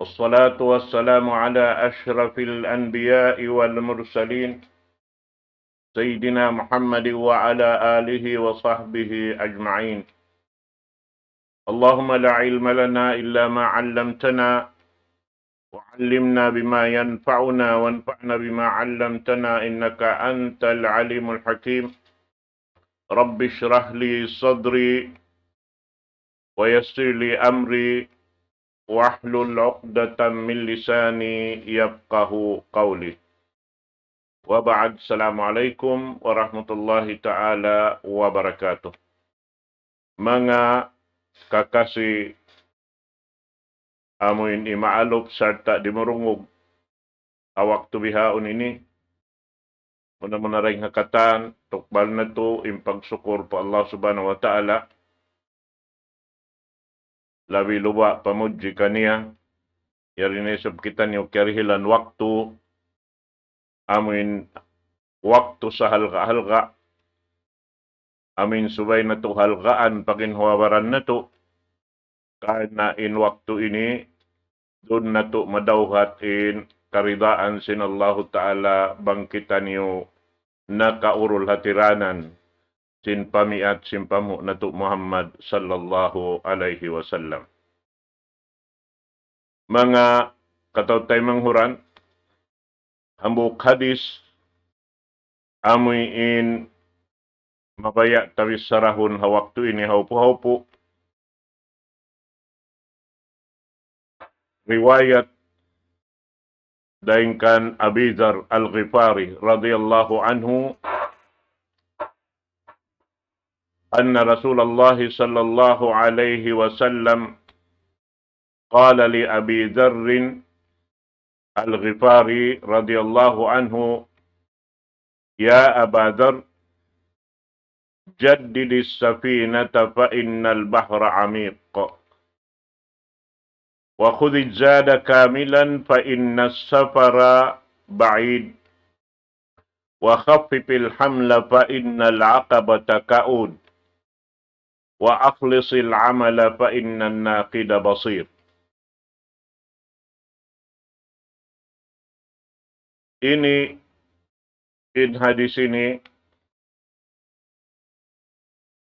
والصلاة والسلام على أشرف الأنبياء والمرسلين سيدنا محمد وعلى آله وصحبه أجمعين. اللهم لا علم لنا إلا ما علمتنا وعلمنا بما ينفعنا وانفعنا بما علمتنا إنك أنت العليم الحكيم. رب اشرح لي صدري ويسر لي أمري واحلل عقدة من لساني يفقه قولي. وبعد Assalamualaikum warahmatullahi ta'ala wabarakatuh. Mga kakasi amuin imaalop sarta dimurungog awak tubihaon ini. Muna ring hakatan, tukbal na to, impagsukur po Allah subhanahu wa ta'ala. Labi luwa pamudji kaniya. Yarinesab kita niyo karihilan waktu. Amin waktu sa halga-halga. Amin subay na to halgaan pakinhawaran na to. Karena in waktu ini doon na to madawhat in karidaan sin Allah Ta'ala bangkitan niyo nakaurul hatiranan sin pamiat sin pamu na to Muhammad sallallahu alaihi wasallam. Mga katawtay manghuran, hambuk hadis amoy in mabaya tawis sarahun hawaktu ini haupu-haupu. Riwayat daingkan Abi Dzar Al-Ghifari radhiyallahu anhu anna Rasulullah sallallahu alaihi wasallam qala li Abi Dzar Al-Ghifari radhiyallahu anhu, ya Aba Dzar, jaddid as-safinata fa innal bahra amiq wa khudh az-zada kamilan fa inna as-safara ba'id wa khaffif al-hamla fa innal 'aqabata ka'ud wa akhlis al-'amala fa inna an-naqida basir. Ini in hadis ini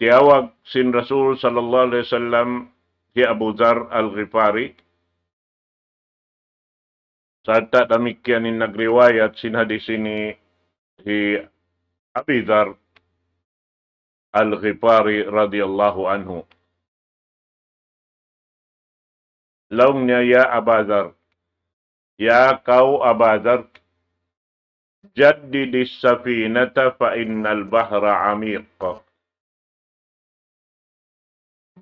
tiawag sin Rasul sallallahu alaihi wasallam si Abu Dzar Al-Ghifari. Sarta demikian in nagriwayat sin hadis ini si Abi Dzar Al-Ghifari radhiyallahu anhu. Laung niya, ya Aba Dzar, ya kau Aba Dzar, jaddid as-safinata fa innal bahra amiq.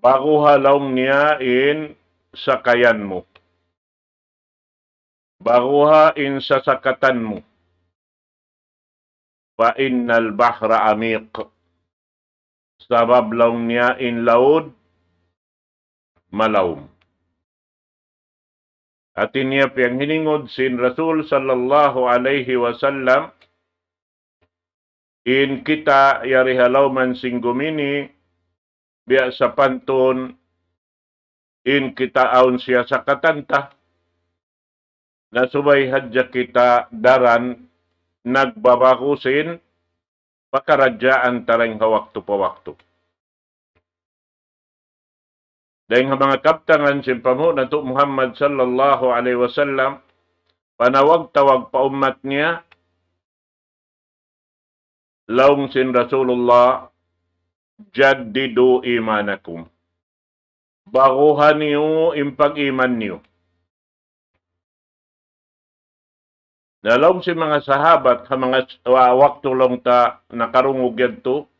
Bago halong niya in sakayanmu. Bago in sasakatanmu. Fa innal bahra amiq. Sabab long niya in laud malawm. At iniya piyang hiningod sin Rasul sallallahu alaihi wasallam in kita yarihalaw man sing gumini biya sa pantun in kita aun siya sa katanta na subay hadya kita daran nagbabakusin pakaradyaan tarang hawaktu pa waktu. Dahil nga mga kaptangan simpamu na to Muhammad sallallahu alaihi wasallam, panawag-tawag pa umat niya, laung sin Rasulullah, jaddidu imanakum. Baguhan niyo impag-iman niyo. Nalaung si mga sahabat, mga waktu long ta nakarungog yadto,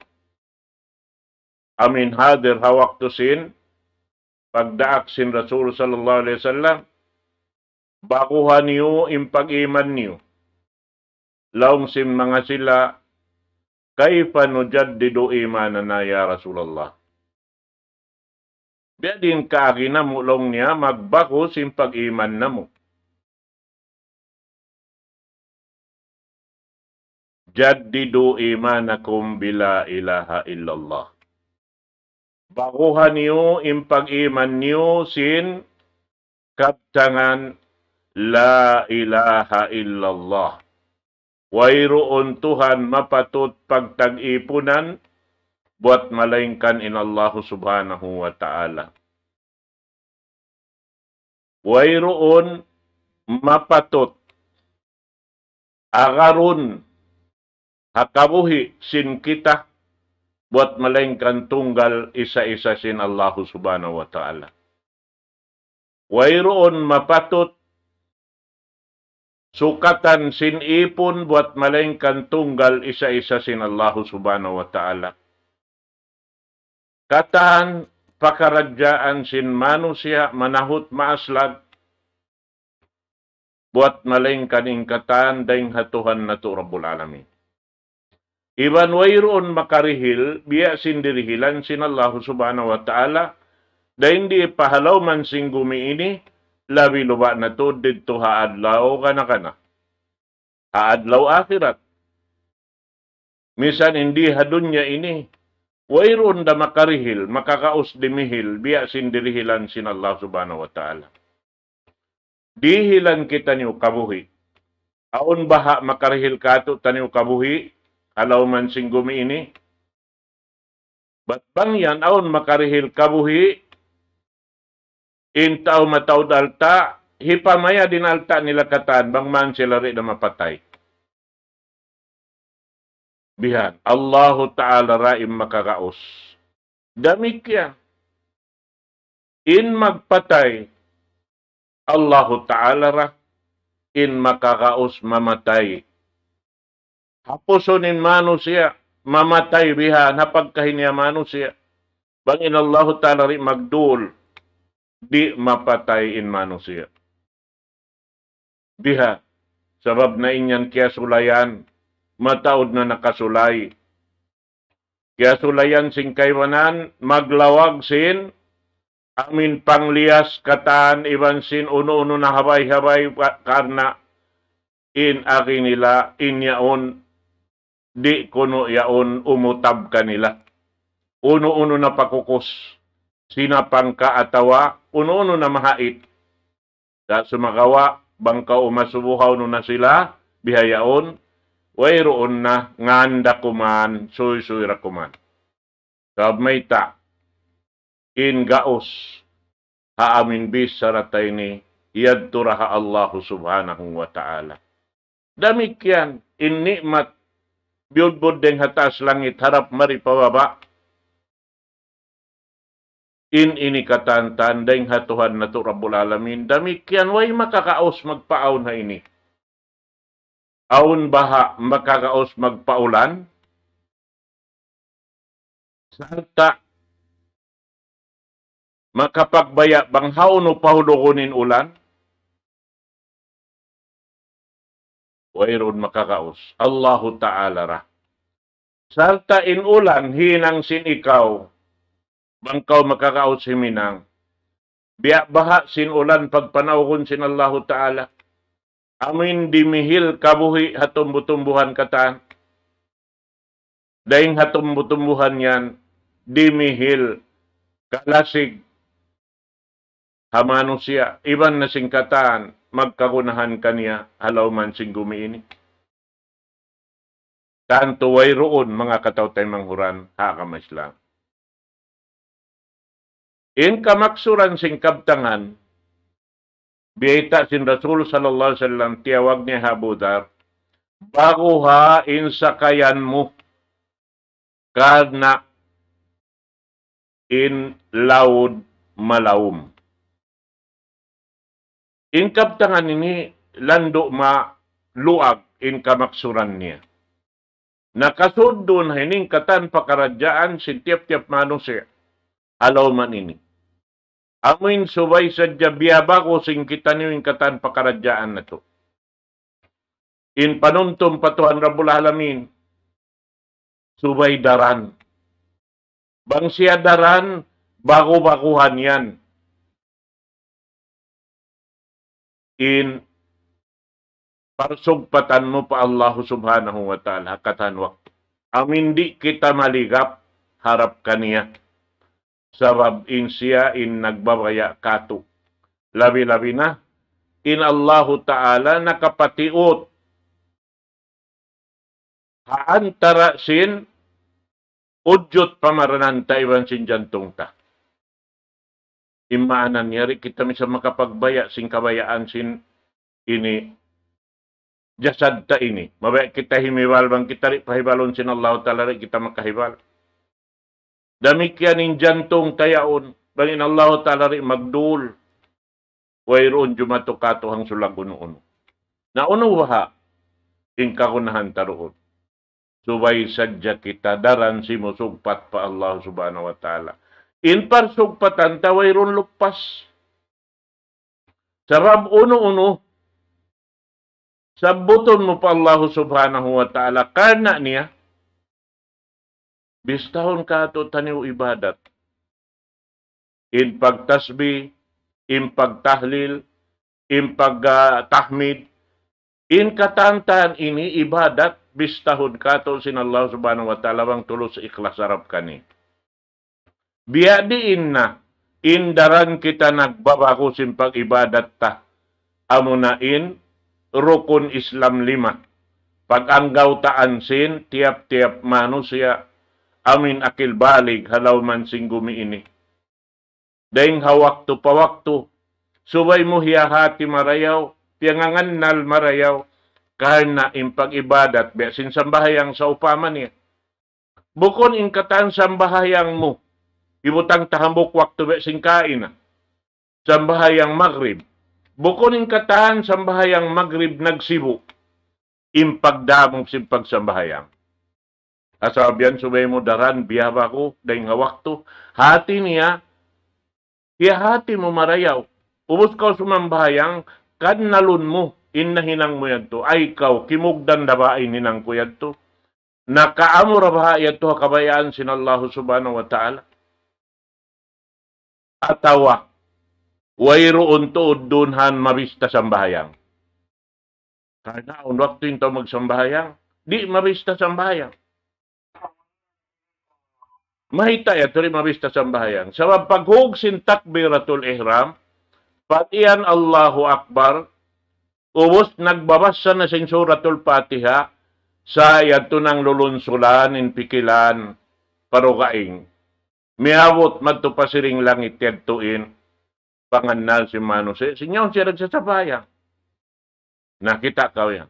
amin hadir hawaktu sin, pagdaak sin Rasul sallallahu alaihi wasallam, bakuhan niyo impag-iman niyo. Laung sin mga sila, kaifa nujaddidu imanana ya Rasulullah. Biya din kaagina mo long niya, magbako sin pag-iman na mo. Jaddidu imanakum bila ilaha illallah. Baguhan niyo impag-iman niyo sin kaptangan La ilaha illallah. Wayroon Tuhan mapatut pagtag-ipunan buat malaingkan in Allah subhanahu wa ta'ala. Wayroon mapatut agarun hakabuhi sin kita buat malaingkan tunggal isa-isa sin Allah subhanahu wa ta'ala. Wayroon mapatut sukatan sin ipon buat malaingkan tunggal isa-isa sin Allah subhanahu wa ta'ala. Katan pakaradyaan sin manusia manahut maaslag buat malaingkan ingkatan daing hatuhan na to Rabbul Alamin. Iban wayroon makarihil biya sin dirihilan sin Allah subhanahu wa ta'ala daing di pahalaw man sing gumi ini labi luba na to dito haadlaw kana. Haadlaw akhirat. Misan hindi hadunya ini, wayroon da makarihil, makakaos dimihil, biya sindirihilan sin Allah subhanahu wa ta'ala. Dihilan kita niyo kabuhi. Aon baha makarihil kato taniyo kabuhi, alaw man sing gumi ini. Ba't bang yan, aon makarihil kabuhi, intaw mataw dalta, hipamaya din alta nila katan, bang man sila rin na mapatay. Bihan, Allahu Ta'ala raim makakaos. Damikya. In magpatay, Allahu Ta'ala ra, in makakaos mamatay. Hapusonin manusia, mamatay bihan, hapagkahinya manusia. Bangin Allahu Ta'ala rin magdul, di mapatay in manusia. Biha, sabab na inyan kaya sulayan, mataod na nakasulay. Kaya sulayan sing kaywanan, maglawag sin, amin panglias katan, iban sin uno-uno na habay-habay karna, in aki nila, in yaon, di kuno yaon, umutab kanila. Uno-uno na pakukos, sinapang kaatawa, uno-uno na mahait. Sa sumagawa, bangka umasubuhaw no na sila, bihayaon, wayroon na nganda kuman, suy-suy ra kuman. Sabmay ta, in gaos, haamin bis saratay ni, yadturaha Allah subhanahu wa ta'ala. Damikyan, in nikmat, biyudbud deng hatas langit, harap mari pababa, in inikatan tandang hatuhan na to Rabbul Alamin, damikyan, way makakaos magpaaw na ini. Aun baha makakaos magpaulan, sarta makapagbaya banghaw no pahudukunin ulan, wayroon makakaos, Allahu Ta'ala ra. Sarta in ulan, hinang sin ikaw, bangkaw makakaos himinang, biya baha sin ulan pagpanawkon sin Allahu Ta'ala, amin dimihil kabuhi hatumbutumbuhan katan. Daing hatumbutumbuhan yan, dimihil kalasig hamanusia. Iban na singkatan, magkagunahan kaniya, halaw man sing gumiini. Tanto wayroon mga katawtay manghuran, hakamas lang. In kamaksuran sing kabtangan, biyita sin Rasul sallallahu alaihi wasallam tiyawag niya habudar, bago ha insakayan mo karna in laud malawum. In kabtangan ini lando ma luag in kamaksuran niya. Nakasud doon hining katan pakaradyaan si tiap-tiap manusia. Alaw man ini. Amin subay sa jabiyaba ko sing kita niyo yung katan pakaradyaan na to. In panuntum patuhan Rabbul Alamin, subay daran. Bang siya daran, bago-baguhan yan. In parsugpatan mo pa Allah subhanahu wa ta'ala, katan waktu. Amin di kita maligap, harap kaniya. Sabab in siya in nagbabaya kato. Labi-labi na, in Allahu Ta'ala nakapatiot haantara sin udyot pamaranan ta iwan sin jantong ta. Imaanan niyari kita misa makapagbaya sing kabayaan sin ini jasad ta ini. Mabaya kita himiwal bang kita rin pahibalon sin Allah Ta'ala rin kita makahibal. Damikian in jantong tayaon bangin Allah Ta'ala rin magdul. Wayroon jumatukato hang sulag uno-uno. Nauno waha in kakunahan taroon. Subay sadya kita daran si musugpat pa Allah Subhanahu wa Ta'ala. In parsugpatan taway ron lupas. Sabab uno-uno, sabuton mo pa Allah Subhanahu wa Ta'ala, karna niya, bistahon ka to taniw ibadat. In pagtasbih, in pagtahlil, in pagtahmid, in katantan ini ibadat, bistahon ka to sin Allah Subhanahu wa Ta'ala, bang tulos ikhlas harap kani. Biadiin na, indaran kita nagbabago sin pag-ibadat ta. Amunain, rukun Islam 5. Pag-anggaw taan sin, tiap-tiap manusia, amin akil balig, halaw man sing gumiini. Daing hawakto pawakto, subay mo hiyahati marayaw, piangangannal marayaw, karna in pag-ibadat, besin sambahayang sa upaman niya. Bukon in katan sambahayang mo, ibutang tahambok waktu be singkain na. Sambahayang Maghrib. Bukunin katahan sambahayang Maghrib nagsibu. Impagdamong simpag sambahayang. Asabyan subay mo daran biyaba ko dahil nga waktu. Hati niya, hati mo marayaw. Ubus ka sumambahayang, kan nalun mo, inahinang mo yan to. Ay ikaw, kimugdan na ba ay ninang ko yan to? Nakaamura ba yan to kabayaan sin Allah Subhanahu wa Ta'ala? Atawa, wayroon to dunhan mabista sambahayang. Karena ang waktu ito magsambahayang, di mabista sambahayang. Mahita ya, ito rin mabista sambahayang. Sa paghug sin takbiratul ihram, patian Allahu Akbar, ubos nagbabasa na sin suratul Fatiha, sa yato ng lulunsulan, in pikilan, parugaing. Miawot matupasiring langit yadtuin, panganal si Manuse. Sinyaw siya nagsasabaya. Nakita ka yan.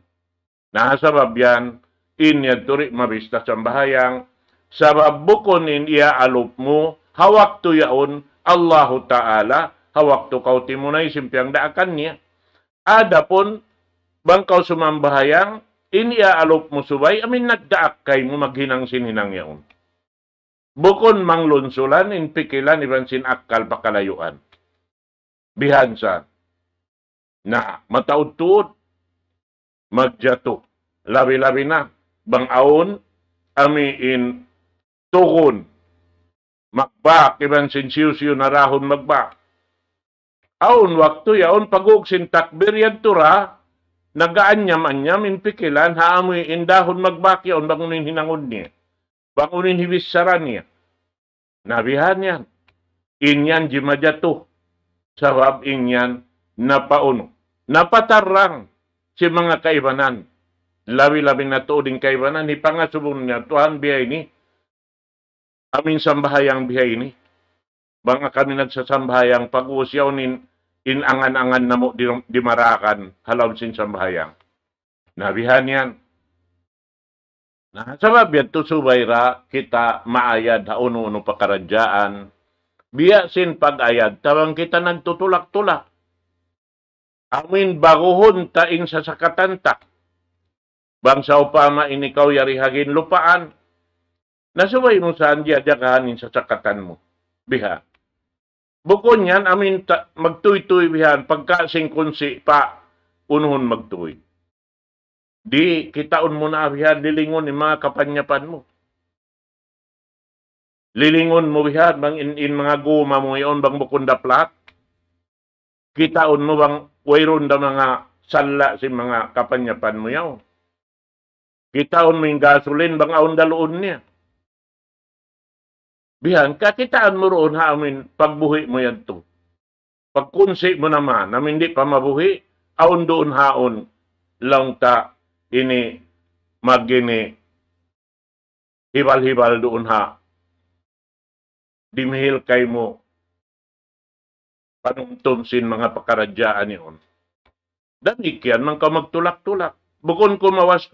Nakasabab yan, inyadturi mabista sambahayang, sabab bukonin iya alup mo, hawak to yaon, Allahu Ta'ala, hawak to kauti mo na isimpiang daakan niya. Adapon, bangkaw sumambahayang, iniya alup mo subay, amin nagdaak kay mo maghinang sinhinang yaon. Bukon manglunsulan, in pikilan, iban sin akal pakalayuan. Bihansa, na mataud-tuod, magjato, labi-labi na, bangaon, amiin, tukon, magbak, iban sin siyo-siyo narahon magbak. Aon, waktu yaon, pagug sin takbir yan tura, nagaanyam-anyam, in pikilan, haamoy indahon magbak yaon, bangunin hinangon niya. Bangunin hibisaran niya. Nabihan yan. Inyan jimajato. Sabab inyan napauno. Napatarang si mga kaibanan. Labi-labi na tuoding kaibanan. Ni pangasubong niya. Tuhan bihay ni. Amin sambahayang bihay ni. Banga kami nagsasambahayang pag-uusyaw in angan-angan na mo di marakan. Halaw sin sambahayang. Nabihan yan. Nah, sabab yan to subayra kita maayad ha uno-uno pakaradyaan. Biya sin pag-ayad, tawang kita nagtutulak-tulak. Amin baguhon taing sasakatan ta. Bangsa upama inikaw yarihagin lupaan. Nasubay mo saan diadakahanin sasakatan mo. Biha. Bukon yan, amin magtuy-tuy bihan, pagkasing kunsi pa, unuhon magtuy. Di, kitaon mo na bihan, lilingon ni mga kapanyapan mo. Lilingon mo bihan, bang in mga guma mo yon, bang bukunda plat. Kitaon mo bang, wayron da mga sala si mga kapanyapan mo yaw. Kitaon mo yung gasolin, bang aon daloon niya. Bihan, kakitaan mo roon ha, amin, pagbuhi mo yan to. Pagkunsi mo naman, namin di pa mabuhi, aun doon haon lang ta ini magini hibal-hibal doon ha. Dimihil kay mo panumtum sin mga pakaradyaan niyon. Danikyan man ka magtulak-tulak. Bukon kumawas.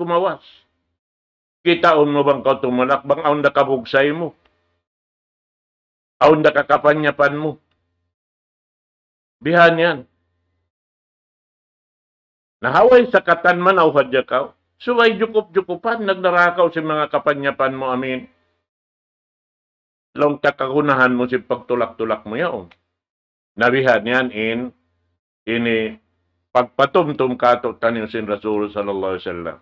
Kitaon mo bang ka tumalak, bang aun da kabugsay mo? Aun da kakapanyapan mo? Bihan yan. Nahaway sa katan man aw hadya ka. Suway jukup-jukupan, nagnarakaw si mga kapanyapan mo, amin. Long takagunahan mo si pagtulak-tulak mo yaon. Nabihan yan ini pagpatumtum kato tanin sin Rasul sallallahu alaihi wasallam.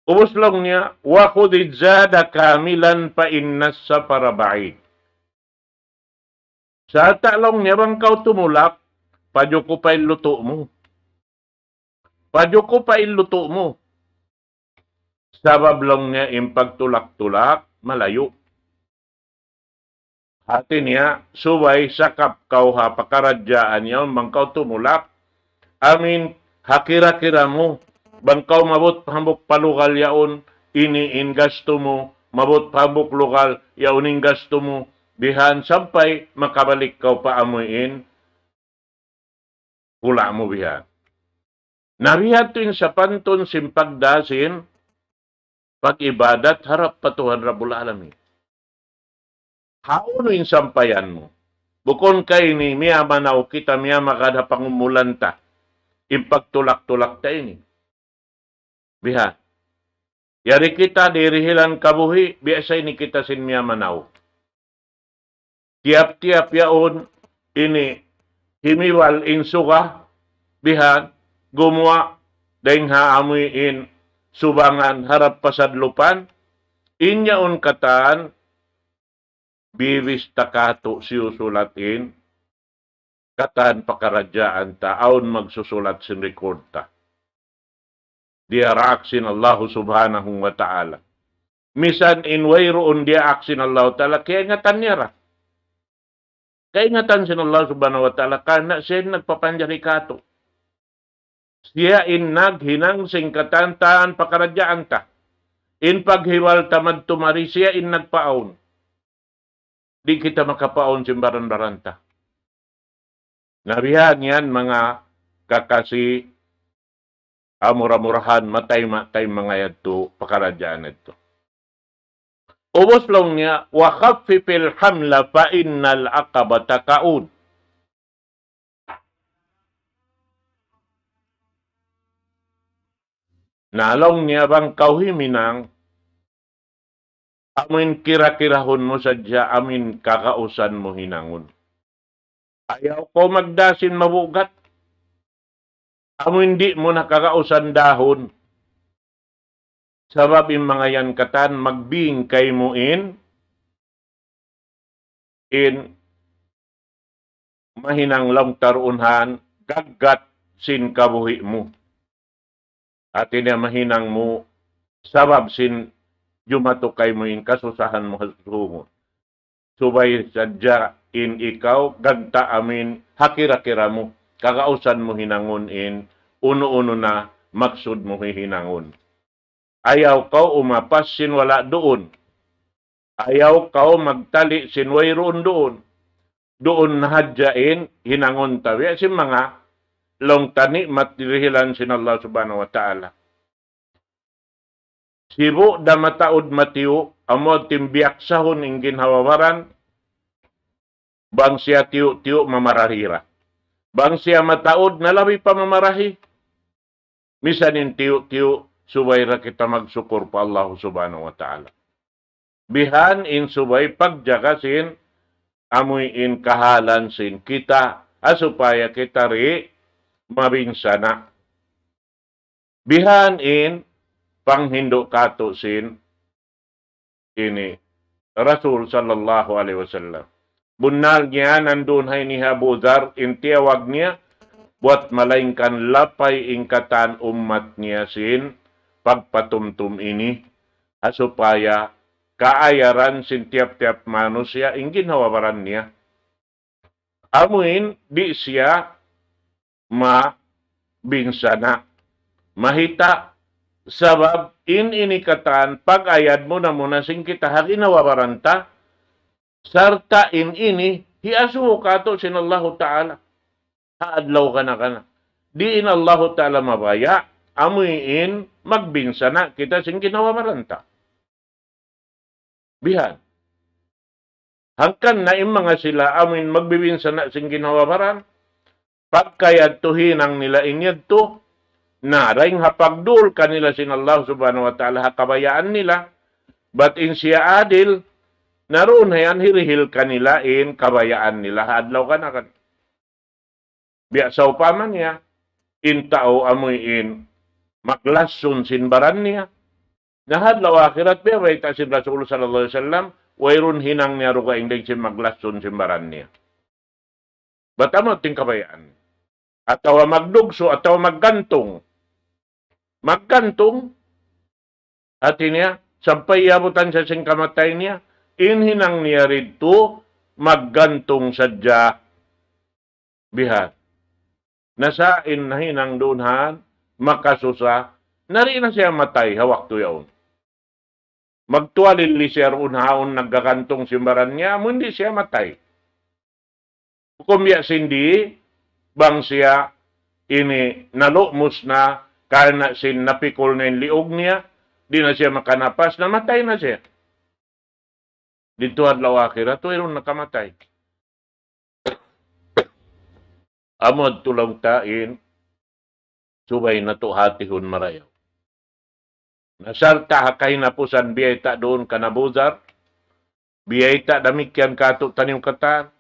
Ubos lang niya, wa khudid zada kamilan pa innas sa parabait. Sa talong niya bang kau tumulak, padyo ko pa iluto mo. Padyo ko pa iluto mo. Sabab lang niya pagtulak-tulak, malayo. Hati niya, suway sakap kau ha pakaradyaan niya, bangkaw tumulak. Amin, hakira-kira mo. Bangkaw mabot hambok palukal yaon, iniin gasto mo. Mabot hambok lokal, yaoning gasto mo. Bihan, sampay makabalik kau pa amuin. Kula mo bihan. Narihat yung sa panton simpagdasin, pag-ibadat, harap patuhan Rabbul Alamin. Hauno yung sampayan mo. Bukon kay ni miya manaw kita, miya makada pangumulanta. Impagtulak-tulak ta ini. Biha. Yari kita dirihilan kabuhi, biasa ini kita sin miya manaw. Tiap-tiap yaon, ini himiwal insuga, biha, gumawa, daing haamuin, subangan, harap pasadlupan, inyaon kataan, biwis takato siyusulatin, katan pakaradyaan ta, aun magsusulat sin record ta. Dia raaksin Allah subhanahu wa ta'ala. Misan inwayroon dia aksin Allah ta'ala, kaya ingatan niya ra. Kaya ingatan sin Allah subhanahu wa ta'ala, karena siya nagpapanjari kato. Siya naghinang singkatan taan pakaradyaan ta. In paghiwal tamad tumari, siya nagpaon. Di kita makapaon simbaran-baranta. Nabihan yan mga kakasi amura-murahan, matay-matay mga yadto, pakaradyaan ito. Ubos lang niya, wa khaffifil hamla fa innal aqabata kaud. Nalong niya bang kauhiminang, amin kira-kirahon mo sadya, amin kakausan mo hinangon. Ayaw ko magdasin mabugat. Amin di mo nakakausan dahon. Sabab yung mga yan katan, magbing kay mo in mahinang lang tarunhan, gagat sin kabuhi mo. At ina mahinang mo, sabab sin jumatukay mo in kasusahan mo hasungon. Subay sadya in ikaw, gagta amin, hakira-kira mo, kakausan mo hinangon in, uno-uno na maksud mo hinangon. Ayaw kau umapas sin wala doon. Ayaw kau magtali sin wayroon doon. Doon nahadyain, hinangon tawi, sin mga long tani matirihilan sin Allah subhanahu wa ta'ala. Sibu da mataod matiyo, amo timbiyak sahon ing ginhawawaran, bang siya tiyo-tiyo mamarahira. Bang siya mataod, nalabi pa mamarahi. Misanin tiyo-tiyo, subay ra kita magsukur pa Allah subhanahu wa ta'ala. Bihan in subay pagjakasin, amoy in kahalan sin kita, asupaya kita ri mabinsana. Bihan in panghindo kato sin ini Rasul sallallahu alaihi wasallam. Bunal niya nandun hay ni Abu Dhar, intiyawag niya buat malaingkan lapay ingkatan umat niya sin pagpatumtum ini asupaya kaayaran sin tiap-tiap manusia ingin hawabaran niya. Amuin di siya magbinsana. Mahita, sabab inikatan, pag-ayad mo na muna sing kita hakinawawaranta, sarta ini, hiasuho ka to sinallahu ta'ala. Haadlaw ka na. Diin Allahu ta'ala mabaya, amuin, magbinsana, kita sing kinawawaranta. Bihan. Hangkan na mga sila amin magbibinsana sing ginawawaran, pagkayad tuhinang nila inyad to, naring hapagdul kanila sinallahu subhanahu wa ta'ala hakabayaan nila, but in siya adil, naroon hayan hirihil kanila in kabayaan nila, hadlaw ka na kan. Biyasaw pa man niya, in tao amoy in maklasun sinbaran niya, nahadlaw akhirat biya, way ta si Rasul sallallahu alaihi wasallam, wayrun hinang niya ruka indeg si maglasun simbaran niya. Batamo ting kabayaan. Atawa magdugso, atawa maggantong. Maggantong, hati niya, sampay yabutan sa sing kamatay niya, inhinang niya rito, maggantong sadya, bihat. Nasain na hinang doonhan, makasusa, nari na siya matay, hawak to yaon. Magtualili siya unhaon nagkakantong simbaran niya, hindi siya matay. Kumya sindi, bang siya ini nalukmos na, karena sin napikol na yung liog niya, di na siya makanapas, namatay na siya. Dito adlaw akhirat, mayroon nakamatay. Amod tulang tain, subay na to hatihon marayaw. Nasarta hakay na po san biyayta doon kanabuzar, biyayta damikyan kato tanim katan,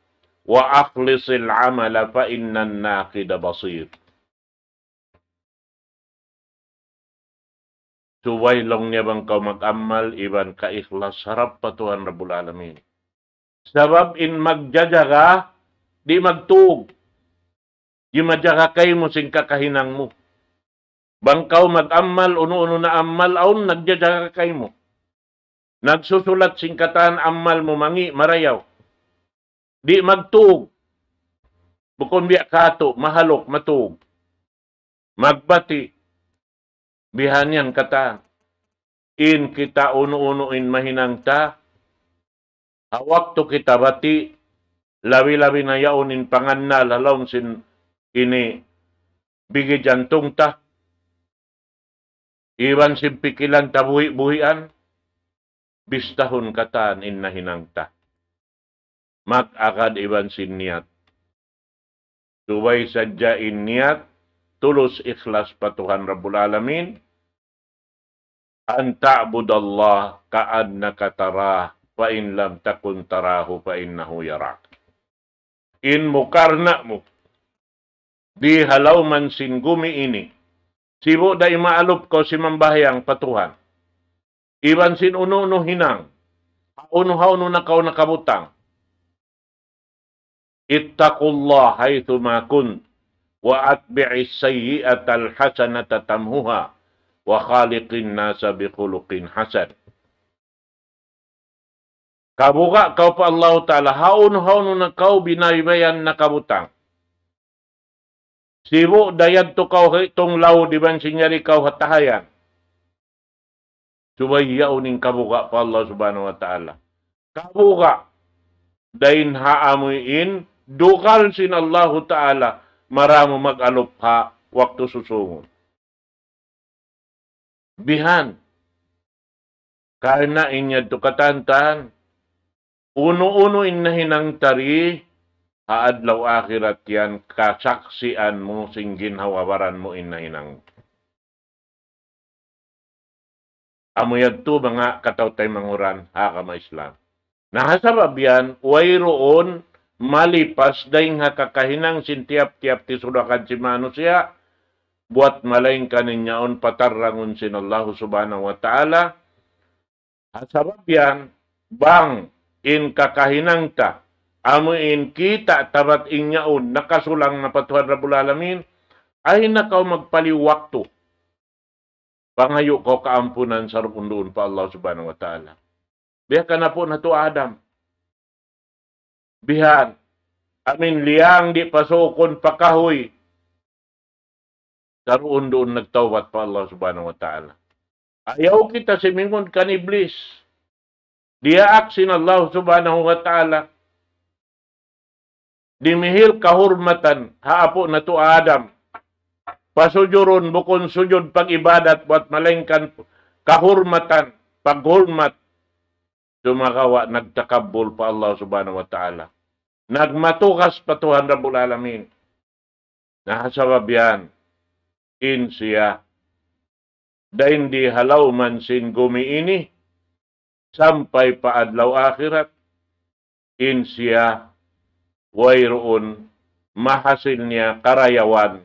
wa akhlisil amala fa innan naqida basir. Subay lang niya bang kau mag-amal, iban ka ikhlas, harap pa Tuhan Rabbul Alamin. Sabab in magjajaga, di magtug. Di madyaga kay mo sing kakahinang mo. Bangkaw mag-amal, uno-uno na amal, aun nagjajaga kay mo. Nagsusulat singkatan amal mo mangi, marayaw. Di magtug. Bukon biya kato, mahalok, matug. Magbati. Bihanyan kata. In kita uno-uno in mahinang ta. Hawak to kita bati. Lawi-lawi na yaunin panganna, lalaw sin ini bigi jantung ta. Iwan simpikilan tabuhi-buhian. Bistahon katan in nahinang ta. Mag-akad iwan sin niyat. Subay sadya in niyat. Tulus ikhlas pa Tuhan Rabbul Alamin. An ta'budallah ka'annaka tarah. Fa in lam takun tarahu fa innahu yarak. In mukarna mo. Di halaw man sin gumi ini. Sibo da imaalop ko si mambahayang patuhan. Iban sin uno-uno hinang. Uno-hauno na kau nakabutang. Ittaqullah haythu ma kunt. Wa atbi'is sayyi'atal hasanata tamhuha. Wa khaliqin nasa bikhuluqin hasan. Kabuka kau pa Allah Ta'ala. Hauno-hauno na kau binaybayan nakabutang. Sibo dayad to kau itong law di ban sinyari kau hatahayan. Subayaw ning kabuka pa Allah subhanahu wa ta'ala. Kabuka dain haamuin dukal sin Allah ta'ala maramo mag-alop ha waktu susungon. Bihan karena inyad to katantan uno-uno inahinang tari haadlaw akhirat yan, kasaksian mo, singgin hawawaran mo, inahinang. Amuyad to mga katawtay manguran, hakama Islam. Nahasabab yan, wayroon, malipas, dahing hakakahinang sintiap-tiap ti sudakan si manusia, buat malaing kaninyaon patarrangon sin Allah subhanahu wa ta'ala. Hasabab yan, bang in kakahinang ta, amuin kita tabat inyaon nakasulang na patuhan Rabbul Alamin ay nakaw magpaliwakto. Pangayo ko kaampunan sa rukundoon pa Allah subhanahu wa ta'ala. Biya ka na po na to Adam. Bihan. Amin liyang di pasukon pakahoy. Karoon doon nagtawat pa Allah subhanahu wa ta'ala. Ayaw kita simingon kan iblis. Diaak sin Allah subhanahu wa ta'ala. Dimihil kahurmatan haapo na to Adam. Pasujuron bukon sujud pag-ibadat buat malengkan kahurmatan, paghurmat. Sumakawa nagtakabul pa Allah subhanahu wa ta'ala. Nagmatukas pa Tuhan Rabbul Alamin. Nahasabab yan. In siya. Dahin di halaw man sin gumi ini. Sampai pa adlaw akhirat. In siya. Wayroon. Mahasil niya karayawan.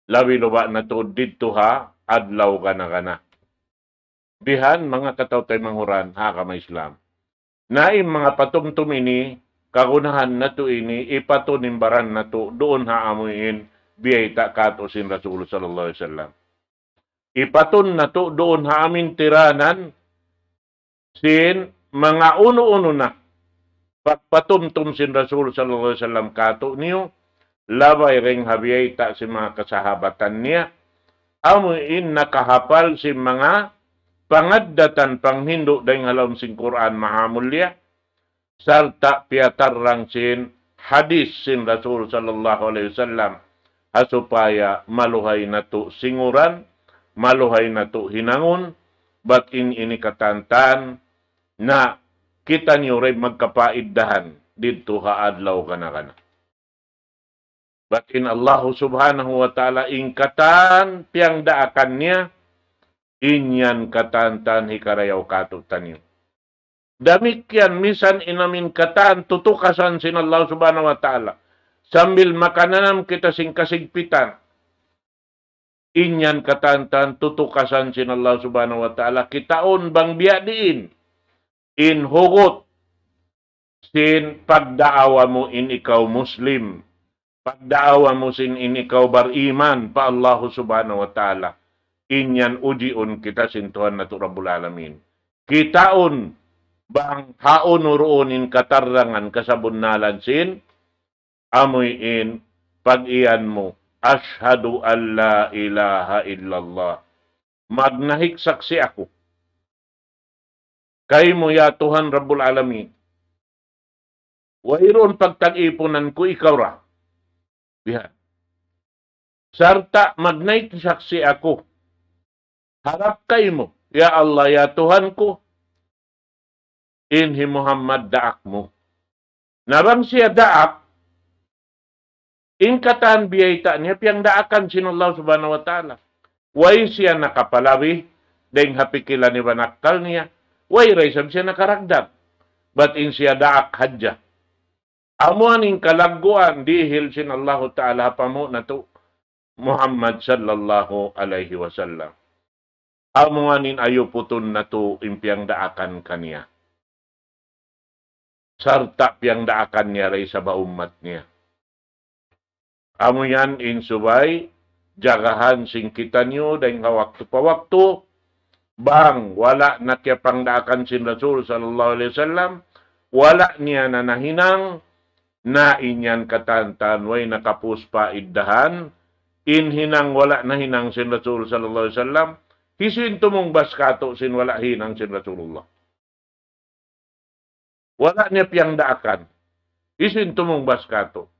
Labi luba na to dito ha. Adlaw kana. Bihan mga katawtay manghuran ha kama Islam. Naim mga patumtum ini. Kagunahan na to ini. Ipatunimbaran na to. Doon haamuin. Biyay kato sin Rasulullah sallallahu alaihi wasallam. Ipatun na to doon haamin tiranan sin mga uno-uno na pagpatumtum sin Rasulullah sallallahu alaihi wasallam kato niyo labay ring habiyay ta si mga kasahabatan niya amuin nakahapal si mga pangaddatan panghindo dahing halom sin Quran mahamulya sarta piatarrang sin hadis sin Rasul sallallahu alaihi wasallam supaya maluhay na to singuran, maluhay na to hinangon, batin ini katantan na kita niyo rin magkapaiddahan dito haadlaw kana. Batin Allah subhanahu wa ta'ala ingkatan piang daakan niya, inyan katantan hikarayaw katutan niyo. Damikyan misan inamin katan tutukasan sin Allah subhanahu wa ta'ala. Sambil makananam kita sing kasigpitan. Inyan katantan tutukasan sin Allah subhanahu wa ta'ala. Kitaon bang biadiin. In hugot. Sin pagdaawa mo in ikaw Muslim. Pagdaawa mo sin in ikaw bariman pa Allah subhanahu wa ta'ala. Inyan ujion kita sin Tuhan na Rabbul Alamin. Kitaon bang haon uroonin katarrangan kasabunnalan sin amuin pag-iyan mo, ashhadu an la ilaha illallah. Magnahik saksi ako. Kay mo ya Tuhan Rabbul Alamin. Wairon pagtag-ipunan ko ikaw ra. Bihan. Sarta magnahik saksi ako. Harap kay mo, ya Allah, ya Tuhan ko. Inhi Muhammad daak mo. Nabang siya daak, ingkatan biyayta niya, piyang daakan sinullah subhanahu wa ta'ala. Way siya nakapalawi, dahil hapikila ni banakal niya, way raysam siya nakaragdag. But in siya daak hadya. Amuaning kalagguan, dihil sinullah ta'ala pamo na to, Muhammad sallallahu alaihi wasallam. Amuanin ayuputun na to, impiyang daakan kaniya. Sarta piyang daakan niya ray sa baumat niya. Amo yan insubay, jagahan singkitan nyo, dahil waktu pa waktu, bang wala na kaya pangdaakan sin Rasul sallallahu alaihi wasallam, wala niya na nahinang, na inyan katantan, way nakapus pa iddahan, inhinang wala na hinang sin Rasul sallallahu alaihi wasallam, hisin tumong baskato sin wala hinang sin Rasulullah. Wala niya piyang daakan, hisin tumong baskato.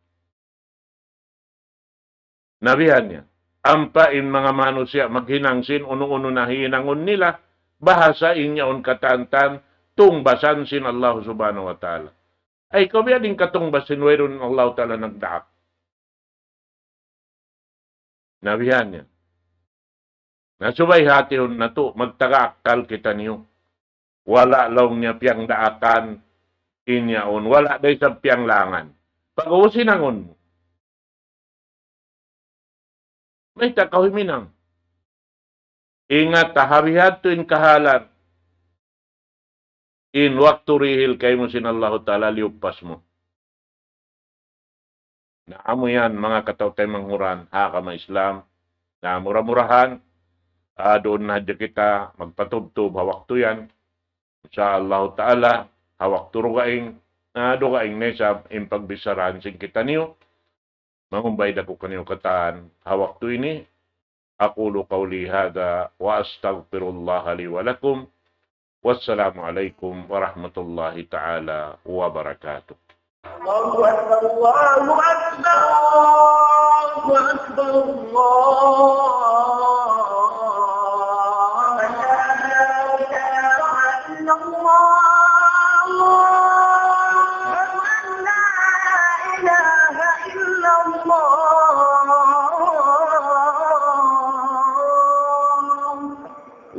Nabihan niya, ampain mga manusia maghinangsin, uno-uno na hinangon nila, bahasa inyaon katantan, tungbasan sin Allah subhanahu wa ta'ala. Ay, kabiya din katungbasin, wayron Allah ta'ala nagdaak. Nabihan niya. Nasubay hatihon na to, magtagaakal kita niyo. Wala lang niya piyang daakan, inyaon, wala day sa piyang langan. Pag-uusinangon mo, may takahiminang. Ingat taharihat to in kahalan. In waktu rihil kay mo sin Allah ta'ala liupas mo. Naamo yan mga katawtay manghuran, hakama Islam, na mura-murahan, doon na kita magpatubtub hawak to yan. Sa Allah ta'ala, hawak to rugaing, dugaing nesab, impagbisaran sing kita niyo. Mangumbay dako kanyo katan hawak tu ini. Aqulu qawli hadha wa astaghfirullaha li wa lakum. Wassalamualaikum warahmatullahi ta'ala wabarakatuh. Allahu Akbar, Allahu Akbar, Allahu Akbar, Allah. La ilaha illallah.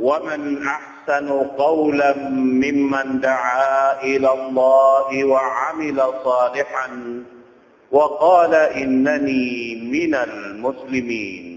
ومن أحسن قولا ممن دعا إلى الله وعمل صالحا وقال إنني من المسلمين.